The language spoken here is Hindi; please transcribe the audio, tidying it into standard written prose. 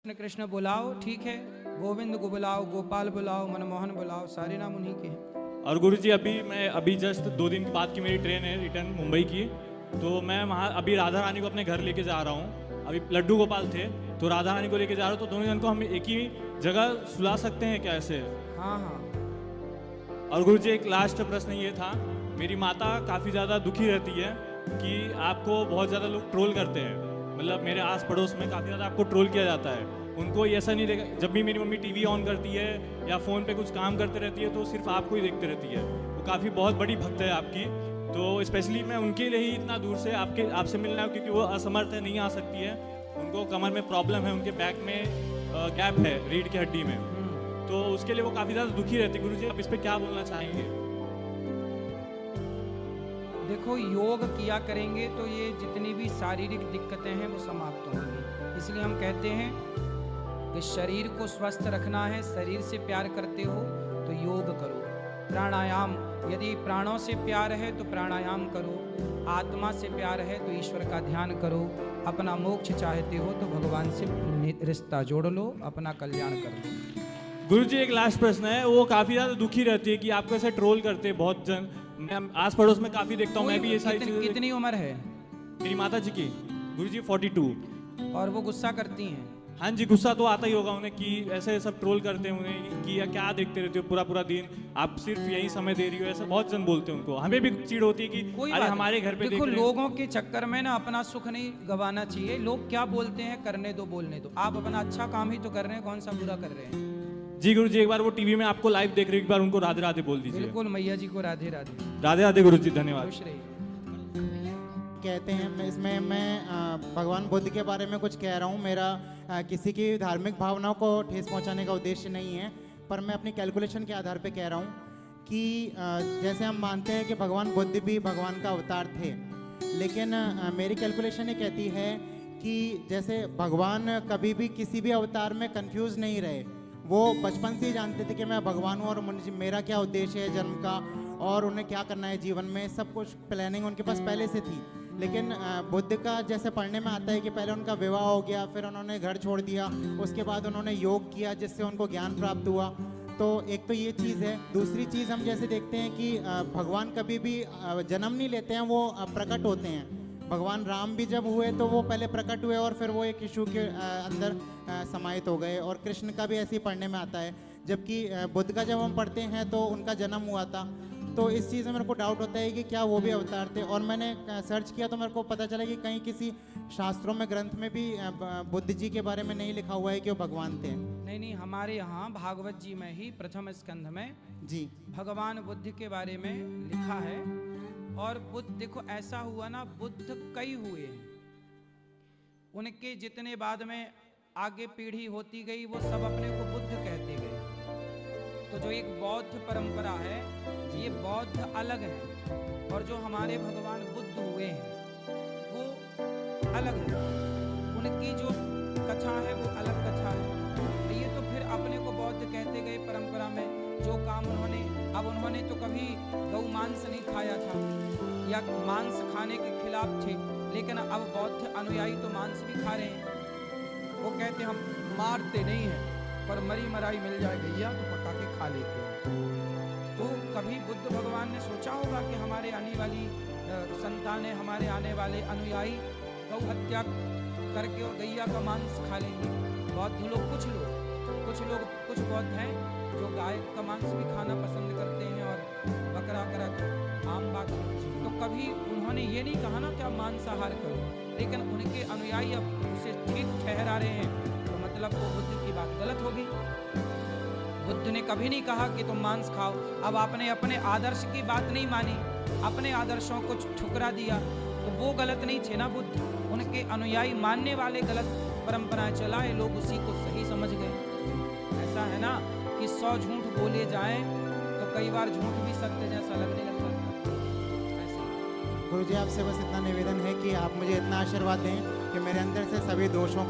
कृष्ण कृष्ण बुलाओ, ठीक है, गोविंद को बुलाओ, गोपाल बुलाओ, मनमोहन बुलाओ, सारे नाम उन्हीं के हैं। और गुरुजी अभी जस्ट 2 दिन बाद की मेरी ट्रेन है रिटर्न मुंबई की, तो मैं वहाँ अभी राधा रानी को अपने घर लेके जा रहा हूँ। अभी लड्डू गोपाल थे तो राधा रानी को लेके जा रहा हूँ, तो दोनों जन को हम एक ही जगह सुला सकते हैं क्या ऐसे? हाँ हाँ। और गुरुजी एक लास्ट प्रश्न ये था, मेरी माता काफ़ी ज़्यादा दुखी रहती है कि आपको बहुत ज़्यादा लोग ट्रोल करते हैं, मतलब मेरे आस पड़ोस में काफ़ी ज़्यादा आपको ट्रोल किया जाता है। उनको ये ऐसा नहीं देखा, जब भी मेरी मम्मी टीवी ऑन करती है या फ़ोन पे कुछ काम करते रहती है तो सिर्फ आपको ही देखते रहती है। वो काफ़ी बहुत बड़ी भक्त है आपकी, तो स्पेशली मैं उनके लिए ही इतना दूर से आपसे मिलना है, क्योंकि वो असमर्थ है, नहीं आ सकती है, उनको कमर में प्रॉब्लम है, उनके बैक में गैप है रीढ़ की हड्डी में, तो उसके लिए वो काफ़ी ज़्यादा दुखी रहती है। गुरुजी आप इस पर क्या बोलना चाहेंगे? देखो, योग किया करेंगे तो ये जितनी भी शारीरिक दिक्कतें हैं वो समाप्त होंगी। इसलिए हम कहते हैं कि शरीर को स्वस्थ रखना है, शरीर से प्यार करते हो तो योग करो, प्राणायाम, यदि प्राणों से प्यार है तो प्राणायाम करो, आत्मा से प्यार है तो ईश्वर का ध्यान करो, अपना मोक्ष चाहते हो तो भगवान से रिश्ता जोड़ लो, अपना कल्याण कर लो। गुरुजी एक लास्ट प्रश्न है, वो काफ़ी ज़्यादा दुखी रहती है कि आपको ऐसे ट्रोल करते हैं बहुत जन, मैं आस पड़ोस में काफ़ी देखता हूँ, मैं भी ये सारी चीज़ें। कितनी उम्र है मेरी माता जी की? गुरुजी 42। और वो गुस्सा करती हैं? हाँ जी, गुस्सा तो आता ही होगा उन्हें कि ऐसे सब ट्रोल करते हैं उन्हें कि या क्या देखते रहते हो पूरा पूरा दिन, आप सिर्फ यही समय दे रही हो, ऐसा बहुत जन बोलते हैं उनको। हमें भी चिढ़ होती है कि अरे हमारे घर पे देखो, लोगों के चक्कर में ना अपना सुख नहीं गवाना चाहिए। लोग क्या बोलते हैं करने दो, बोलने दो, आप अपना अच्छा काम ही तो कर रहे हैं, कौन सा बुरा कर रहे हैं। जी गुरुजी, एक बार वो टीवी में आपको लाइव देख रही है, एक बार उनको राधे राधे बोल दीजिए। बिल्कुल, मैया जी को राधे राधे। राधे राधे गुरुजी, धन्यवाद। खुश रहिए। कहते हैं इसमें मैं भगवान बुद्ध के बारे में कुछ कह रहा हूँ। मेरा किसी की धार्मिक भावनाओं को ठेस पहुँचाने का उद्देश्य नहीं है, पर मैं अपनी कैलकुलेशन के आधार पे कह रहा हूँ कि जैसे हम मानते हैं कि भगवान बुद्ध भी भगवान का अवतार थे, लेकिन मेरी कैलकुलेशन ये कहती है कि जैसे भगवान कभी भी किसी भी अवतार में कंफ्यूज नहीं रहे। वो बचपन से ही जानते थे कि मैं भगवान हूँ और मेरा क्या उद्देश्य है जन्म का और उन्हें क्या करना है जीवन में, सब कुछ प्लानिंग उनके पास पहले से थी। लेकिन बुद्ध का जैसे पढ़ने में आता है कि पहले उनका विवाह हो गया, फिर उन्होंने घर छोड़ दिया, उसके बाद उन्होंने योग किया जिससे उनको ज्ञान प्राप्त हुआ। तो एक तो ये चीज़ है। दूसरी चीज़ हम जैसे देखते हैं कि भगवान कभी भी जन्म नहीं लेते हैं, वो प्रकट होते हैं। भगवान राम भी जब हुए तो वो पहले प्रकट हुए और फिर वो एक यीशु के अंदर समाहित हो गए, और कृष्ण का भी ऐसे ही पढ़ने में आता है। जबकि बुद्ध का जब हम पढ़ते हैं तो उनका जन्म हुआ था। तो इस चीज़ में मेरे को डाउट होता है कि क्या वो भी अवतार थे। और मैंने सर्च किया तो मेरे को पता चला कि कहीं किसी शास्त्रों में, ग्रंथ में भी बुद्ध जी के बारे में नहीं लिखा हुआ है कि वो भगवान थे। नहीं नहीं, हमारे यहाँ भागवत जी में ही प्रथम स्कंध में जी भगवान बुद्ध के बारे में लिखा है। और बुद्ध, देखो ऐसा हुआ ना, बुद्ध कई हुए हैं, उनके जितने बाद में आगे पीढ़ी होती गई वो सब अपने को बुद्ध कहते गए। तो जो एक बौद्ध परंपरा है, ये बौद्ध अलग है, और जो हमारे भगवान बुद्ध हुए हैं वो अलग है। उनकी जो कथा है वो अलग कथा है। ये तो फिर अपने को बौद्ध कहते गए परंपरा में। जो काम उन्होंने, अब उन्होंने तो कभी गौ मांस नहीं खाया था या मांस खाने के खिलाफ थे, लेकिन अब बौद्ध अनुयायी तो मांस भी खा रहे हैं। वो कहते हम मारते नहीं हैं, पर मरी मराई मिल जाए गैया तो पका के खा लेते हैं। तो कभी बुद्ध भगवान ने सोचा होगा कि हमारे आने वाली संतानें, हमारे आने वाले अनुयायी गौ हत्या करके और गैया का मांस खा लेंगे? बौद्ध लोग, कुछ बौद्ध हैं जो गाय का मांस भी खाना पसंद करते हैं और बकरा करक आम बाकी। तो कभी उन्होंने ये नहीं कहा ना कि आप मांसाहार करो, लेकिन उनके अनुयायी अब उसे ठीक ठहरा रहे हैं, तो मतलब वो बुद्ध की बात गलत होगी। बुद्ध ने कभी नहीं कहा कि तुम मांस खाओ। अब आपने अपने आदर्श की बात नहीं मानी, अपने आदर्शों को ठुकरा दिया, तो वो गलत नहीं थे ना बुद्ध। उनके अनुयायी मानने वाले गलत परंपराएं चलाए, लोग उसी को सही समझ गए। ऐसा है ना कि 100 झूठ बोले जाएं तो कई बार झूठ भी सत्य जैसा लगने लगता है। ऐसे गुरुजी, आपसे बस इतना निवेदन है कि आप मुझे इतना आशीर्वाद दें कि मेरे अंदर से सभी दोषों का